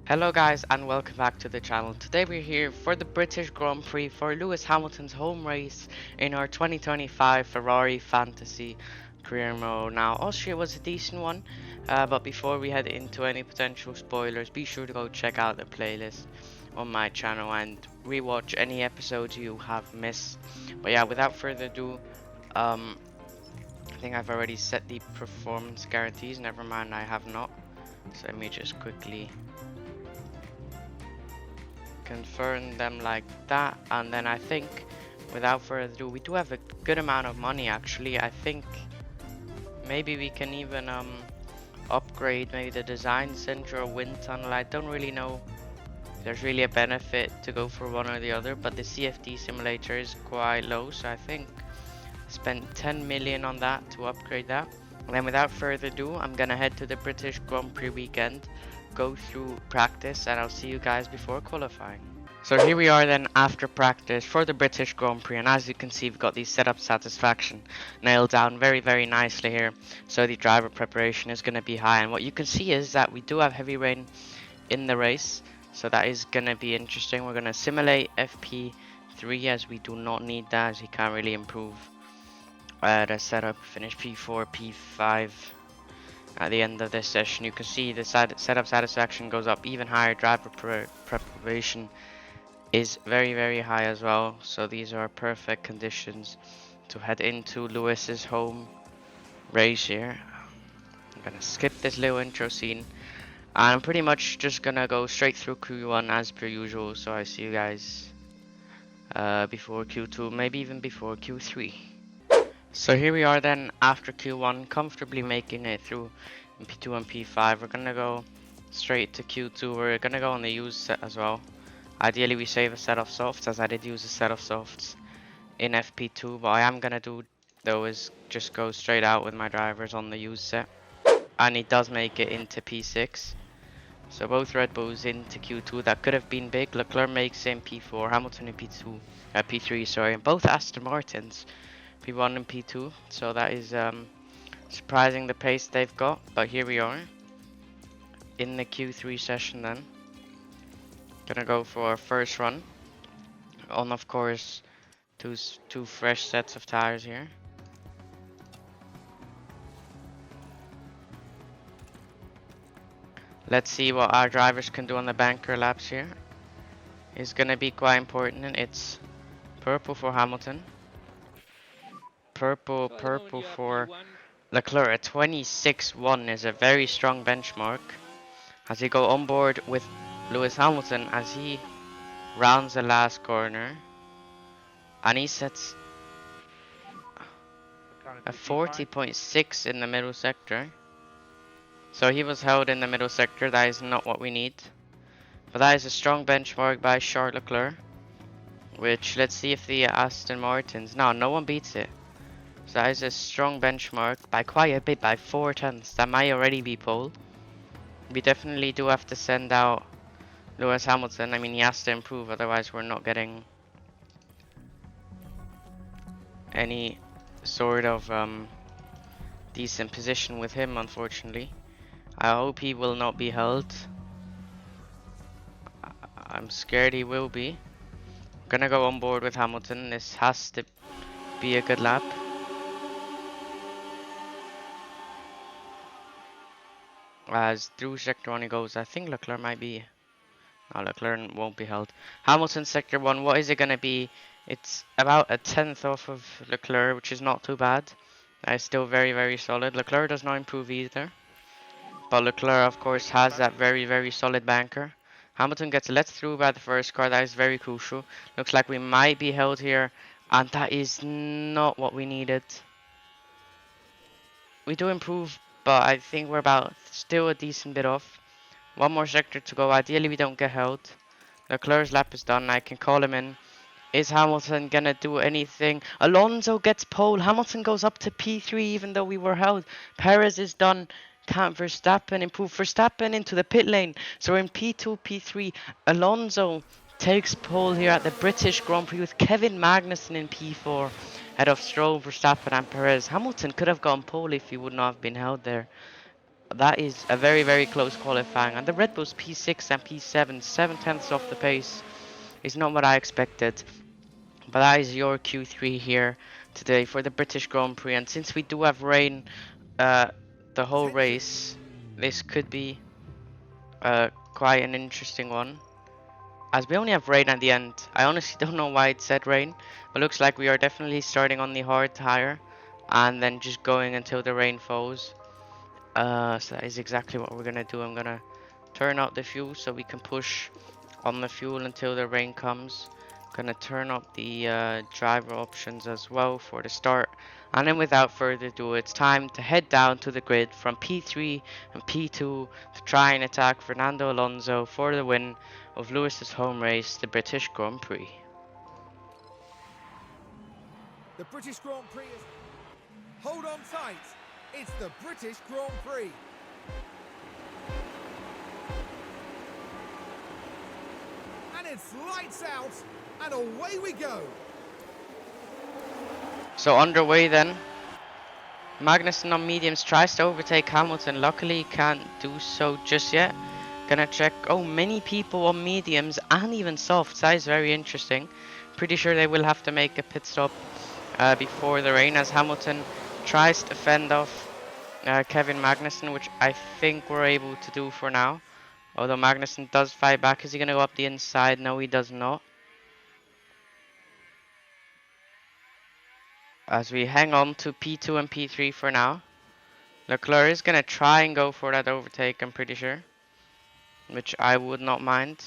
Hello guys and welcome back to the channel. Today we're here for the British Grand Prix for Lewis Hamilton's home race in our 2025 Ferrari Fantasy Career Mode. Now Austria was a decent one, but before we head into any potential spoilers, be sure to go check out the playlist on my channel and rewatch any episodes you have missed. But yeah, without further ado, I think I've already set the performance guarantees. Never mind, I have not. So let me just quickly confirm them like that, and then I think without further ado, we do have a good amount of money actually. I think maybe we can even upgrade maybe the design center or wind tunnel. I don't really know if there's really a benefit to go for one or the other, but the CFD simulator is quite low, so I think I spent 10 million on that to upgrade that. And then without further ado, I'm gonna head to the British Grand Prix weekend, go through practice, and I'll see you guys before qualifying. So here we are then after practice for the British Grand Prix, and as you can see, we've got the setup satisfaction nailed down very nicely here. So the driver preparation is gonna be high, and what you can see is that we do have heavy rain in the race, so that is gonna be interesting. We're gonna simulate FP3 as we do not need that, as he can't really improve the setup. Finish P4, P5 at the end of this session. You can see the setup satisfaction goes up even higher. Driver preparation is very high as well. So these are perfect conditions to head into Lewis's home race here. I'm gonna skip this little intro scene, and I'm pretty much just gonna go straight through Q1 as per usual. So I see you guys before Q2, maybe even before Q3. So here we are then after Q1, comfortably making it through in P2 and P5. We're gonna go straight to Q2. We're gonna go on the used set as well. Ideally we save a set of softs, as I did use a set of softs in FP2. What I am gonna do though is just go straight out with my drivers on the used set. And he does make it into P6. So both Red Bulls into Q2. That could have been big. Leclerc makes it in P4, Hamilton in P3, sorry, and both Aston Martins P1 and P2, so that is surprising the pace they've got. But here we are in the Q3 session then. Gonna go for our first run on, of course, two fresh sets of tires here. Let's see what our drivers can do on the banker laps here. It's gonna be quite important, and it's purple for Hamilton. Purple for Leclerc. A 26.1 is a very strong benchmark as he go on board with Lewis Hamilton as he rounds the last corner, and he sets a 40.6 in the middle sector. So he was held in the middle sector. That is not what we need, but that is a strong benchmark by Charles Leclerc, which let's see if the Aston Martins, no one beats it. So that is a strong benchmark by quite a bit, by 4/10. That might already be pole. We definitely do have to send out Lewis Hamilton. I mean, he has to improve, otherwise we're not getting any sort of decent position with him, unfortunately. I hope he will not be held. I'm scared he will be. Gonna go on board with Hamilton. This has to be a good lap. As through sector 1 he goes. I think Leclerc might be. No, Leclerc won't be held. Hamilton sector 1, what is it going to be? It's about a 10th off of Leclerc, which is not too bad. That is still very solid. Leclerc does not improve either, but Leclerc of course has that very solid banker. Hamilton gets let through by the first car. That is very crucial. Looks like we might be held here, and that is not what we needed. We do improve, but I think we're about still a decent bit off. One more sector to go. Ideally we don't get held. Leclerc's lap is done. I can call him in. Is Hamilton gonna do anything? Alonso gets pole. Hamilton goes up to P3 even though we were held. Perez is done. Can't Verstappen improve? Verstappen into the pit lane. So we're in P2, P3. Alonso takes pole here at the British Grand Prix with Kevin Magnussen in P4. Head of Stroll, Verstappen and Perez. Hamilton could have gone pole if he would not have been held there. That is a very, very close qualifying. And the Red Bulls P6 and P7, 7/10 off the pace, is not what I expected. But that is your Q3 here today for the British Grand Prix. And since we do have rain the whole race, this could be quite an interesting one. As we only have rain at the end. I honestly don't know why it said rain, but looks like we are definitely starting on the hard tire and then just going until the rain falls. So that is exactly what we're gonna do. I'm gonna turn out the fuel so we can push on the fuel until the rain comes. Gonna turn up the driver options as well for the start. And then without further ado, it's time to head down to the grid from P3 and P2 to try and attack Fernando Alonso for the win of Lewis's home race, the British Grand Prix. The British Grand Prix is... Hold on tight, it's the British Grand Prix. And it's lights out, and away we go. So underway then. Magnussen on mediums tries to overtake Hamilton. Luckily can't do so just yet. Gonna check. Oh, many people on mediums and even softs. That is very interesting. Pretty sure they will have to make a pit stop before the rain as Hamilton tries to fend off Kevin Magnussen, which I think we're able to do for now. Although Magnussen does fight back. Is he gonna go up the inside? No, he does not. As we hang on to P2 and P3 for now. Leclerc is gonna try and go for that overtake, I'm pretty sure. Which I would not mind.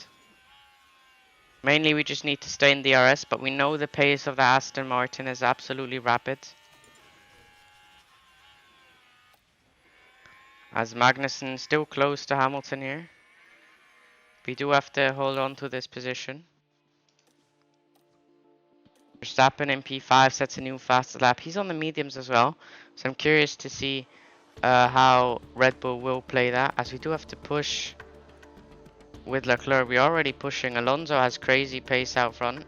Mainly we just need to stay in DRS, but we know the pace of the Aston Martin is absolutely rapid. As Magnussen still close to Hamilton here. We do have to hold on to this position. Verstappen in P5 sets a new fastest lap. He's on the mediums as well. So I'm curious to see how Red Bull will play that. As we do have to push with Leclerc. We're already pushing. Alonso has crazy pace out front.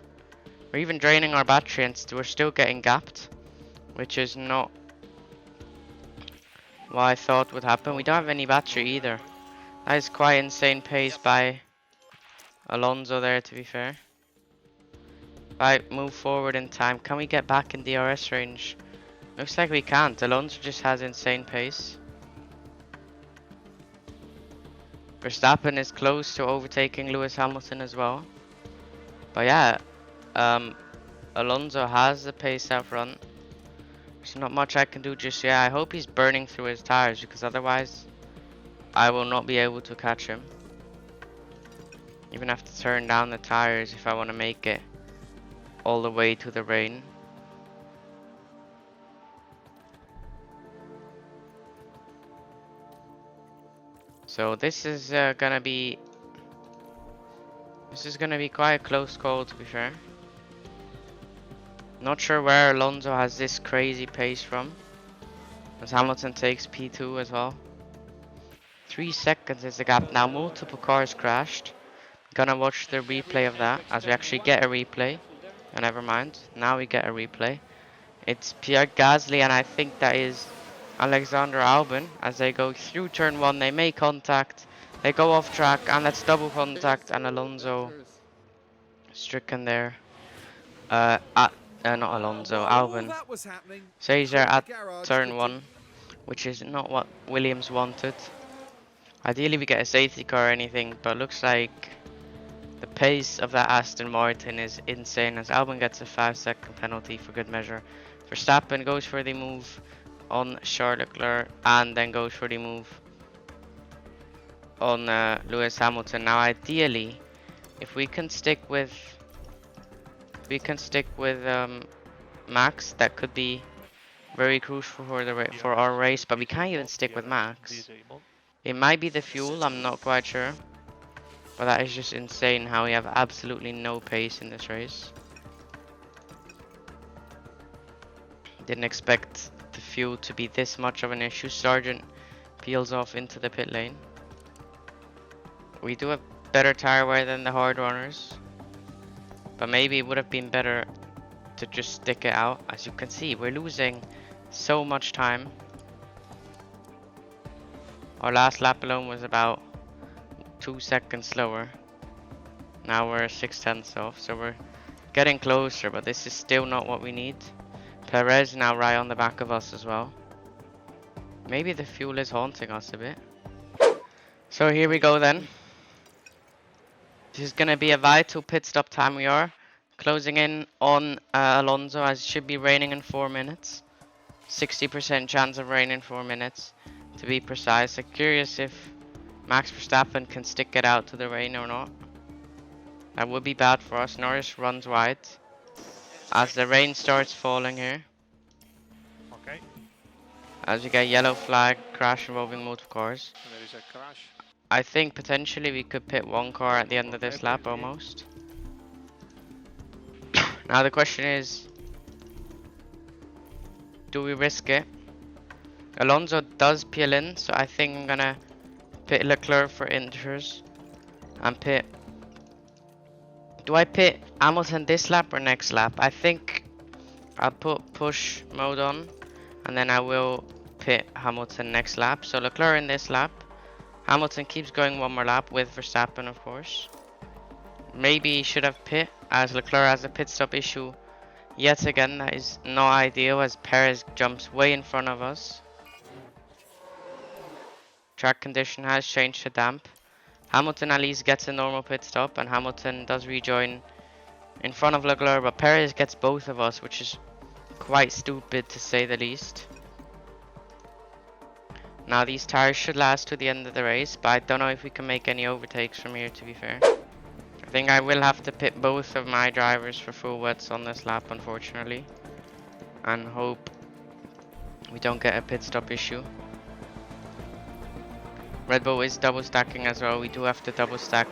We're even draining our battery and we're still getting gapped. Which is not what I thought would happen. We don't have any battery either. That is quite insane pace by Alonso there, to be fair. Right, move forward in time. Can we get back in DRS range? Looks like we can't. Alonso just has insane pace. Verstappen is close to overtaking Lewis Hamilton as well. But yeah, Alonso has the pace out front. There's not much I can do just yet. I hope he's burning through his tires because otherwise I will not be able to catch him. Even have to turn down the tires if I want to make it all the way to the rain. So this is gonna be quite a close call, to be fair. Not sure where Alonso has this crazy pace from, as Hamilton takes P2 as well. 3 seconds is the gap now. Multiple cars crashed. Gonna watch the replay of that, as we actually get a replay. And never mind, now we get a replay. It's Pierre Gasly and I think that is Alexander Albon. As they go through turn 1, they make contact, they go off track, and that's double contact, and Alonso stricken there. Not Alonso, Albon stays there at turn 1, which is not what Williams wanted. Ideally we get a safety car or anything, but looks like the pace of that Aston Martin is insane, as Albon gets a 5-second penalty for good measure. Verstappen goes for the move on Charles Leclerc and then goes for the move on Lewis Hamilton. Now ideally, if we can stick with Max, that could be very crucial for our race, but we can't even stick with Max. It might be the fuel, I'm not quite sure. But that is just insane how we have absolutely no pace in this race. Didn't expect the fuel to be this much of an issue. Sargent peels off into the pit lane. We do have better tire wear than the hard runners, but maybe it would have been better to just stick it out. As you can see, we're losing so much time. Our last lap alone was about 2 seconds slower. Now we're 6/10 off, so we're getting closer, but this is still not what we need. Perez now right on the back of us as well. Maybe the fuel is haunting us a bit. So here we go then. This is gonna be a vital pit stop time. We are closing in on Alonso, as it should be raining in 4 minutes. 60% chance of rain in 4 minutes, to be precise. I'm curious if Max Verstappen can stick it out to the rain or not. That would be bad for us. Norris runs wide as the rain starts falling here. Okay. As we get yellow flag, crash involving multiple cars. There is a crash. I think potentially we could pit one car at the end of this lap almost. Now the question is, do we risk it? Alonso does peel in, so I think I'm gonna pit Leclerc for inters and pit. Do I pit Hamilton this lap or next lap? I think I'll put push mode on and then I will pit Hamilton next lap. So Leclerc in this lap. Hamilton keeps going one more lap with Verstappen, of course. Maybe he should have pit, as Leclerc has a pit stop issue yet again. That is not ideal, as Perez jumps way in front of us. Track condition has changed to damp. Hamilton at least gets a normal pit stop, and Hamilton does rejoin in front of Leclerc, but Perez gets both of us, which is quite stupid to say the least. Now these tires should last to the end of the race, but I don't know if we can make any overtakes from here, to be fair. I think I will have to pit both of my drivers for full wets on this lap, unfortunately, and hope we don't get a pit stop issue. Red Bull is double stacking as well. We do have to double stack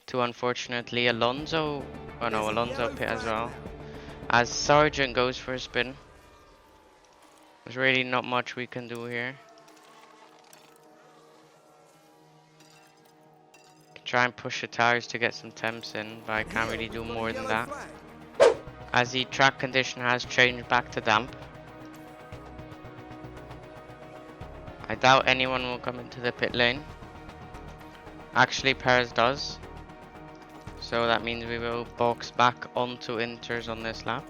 to, unfortunately, Alonso. Oh no, Alonso pit as well, as Sargent goes for a spin. There's really not much we can do here. Try and push the tires to get some temps in, but I can't really do more than that, as the track condition has changed back to damp. I doubt anyone will come into the pit lane. Actually, Perez does, so that means we will box back onto inters on this lap.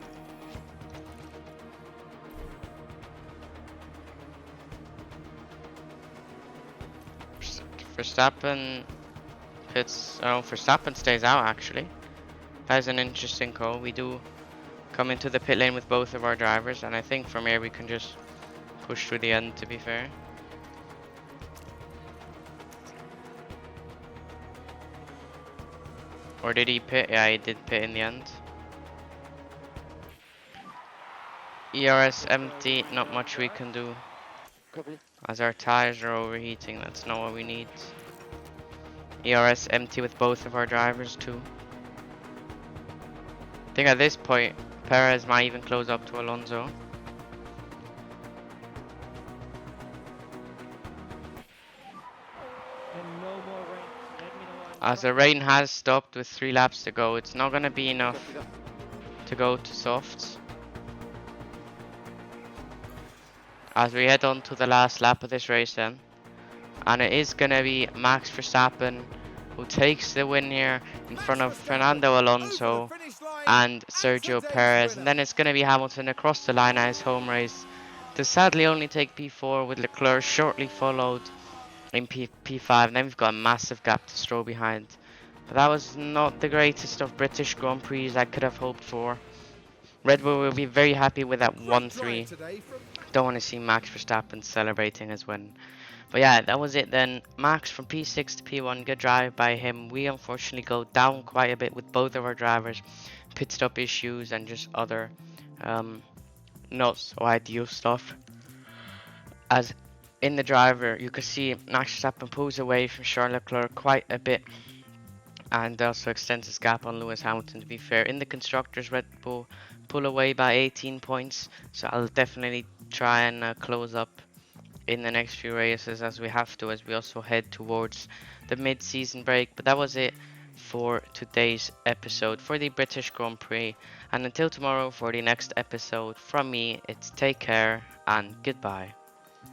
Verstappen Verstappen stays out, actually. That is an interesting call. We do come into the pit lane with both of our drivers, and I think from here we can just push to the end, to be fair. Or did he pit? Yeah, he did pit in the end. ERS empty, not much we can do, as our tires are overheating. That's not what we need. ERS empty with both of our drivers too. I think at this point Perez might even close up to Alonso. As the rain has stopped with 3 laps to go, it's not gonna be enough to go to softs. As we head on to the last lap of this race then. And it is gonna be Max Verstappen who takes the win here in front of Fernando Alonso and Sergio Perez. And then it's gonna be Hamilton across the line at his home race to sadly only take P4, with Leclerc shortly followed in P5. And then we've got a massive gap to Stroll behind. But that was not the greatest of British Grand Prix I could have hoped for. Red Bull will be very happy with that 1-3. Don't want to see Max Verstappen celebrating his win. But yeah, that was it then. Max from P6 to P1, good drive by him. We unfortunately go down quite a bit with both of our drivers. Pit stop issues and just other not so ideal stuff. As in the driver, you can see Max Verstappen pulls away from Charles Leclerc quite a bit, and also extends his gap on Lewis Hamilton, to be fair. In the constructors, Red Bull pull away by 18 points, so I'll definitely try and close up in the next few races, as we have to, as we also head towards the mid-season break. But that was it for today's episode for the British Grand Prix, and until tomorrow for the next episode from me, it's take care and goodbye.